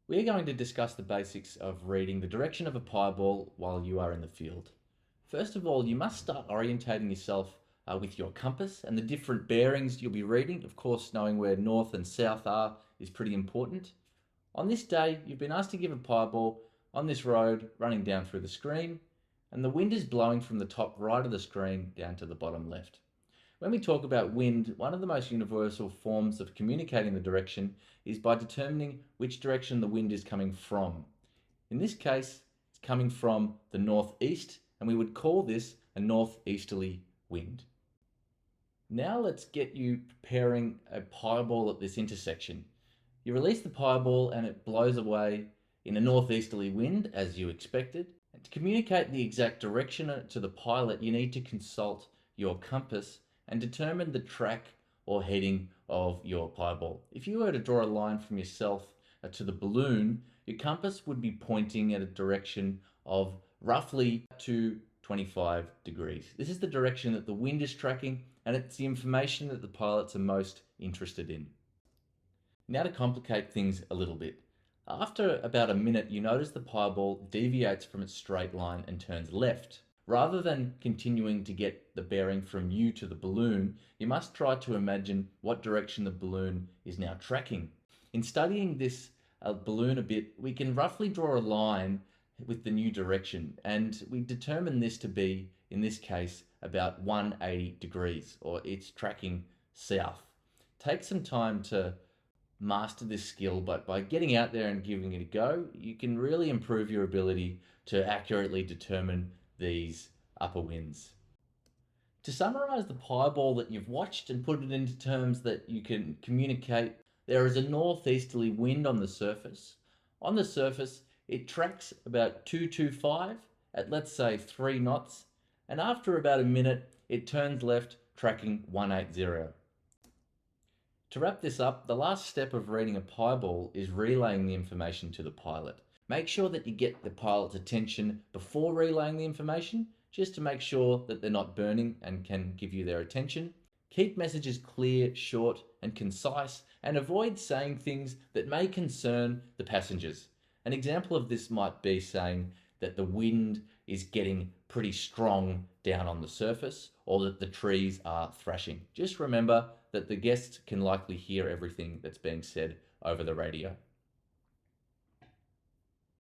We're going to discuss the basics of reading the direction of a pieball while you are in the field. First of all, you must start orientating yourself with your compass and the different bearings you'll be reading. Of course, knowing where north and south are is pretty important. On this day, you've been asked to give a pieball on this road running down through the screen, and the wind is blowing from the top right of the screen down to the bottom left. When we talk about wind, one of the most universal forms of communicating the direction is by determining which direction the wind is coming from. In this case, it's coming from the northeast, and we would call this a northeasterly wind. Now let's get you preparing a pieball at this intersection. You release the pieball and it blows away in a northeasterly wind as you expected. And to communicate the exact direction to the pilot, you need to consult your compass and determine the track or heading of your pieball. If you were to draw a line from yourself to the balloon, your compass would be pointing at a direction of roughly 25 degrees. This is the direction that the wind is tracking, and it's the information that the pilots are most interested in. Now to complicate things a little bit. After about a minute, you notice the pieball deviates from its straight line and turns left. Rather than continuing to get the bearing from you to the balloon, you must try to imagine what direction the balloon is now tracking. In studying this balloon a bit, we can roughly draw a line with the new direction, and we determine this to be, in this case, about 180 degrees, or it's tracking south. Take some time to master this skill, but by getting out there and giving it a go, you can really improve your ability to accurately determine these upper winds. To summarize the pieball that you've watched and put it into terms that you can communicate, there is a northeasterly wind on the surface. On the surface, it tracks about 225 at, let's say, 3 knots, and after about a minute, it turns left, tracking 180. To wrap this up, the last step of reading a pieball is relaying the information to the pilot. Make sure that you get the pilot's attention before relaying the information, just to make sure that they're not burning and can give you their attention. Keep messages clear, short, and concise, and avoid saying things that may concern the passengers. An example of this might be saying that the wind is getting pretty strong down on the surface, or that the trees are thrashing. Just remember that the guests can likely hear everything that's being said over the radio.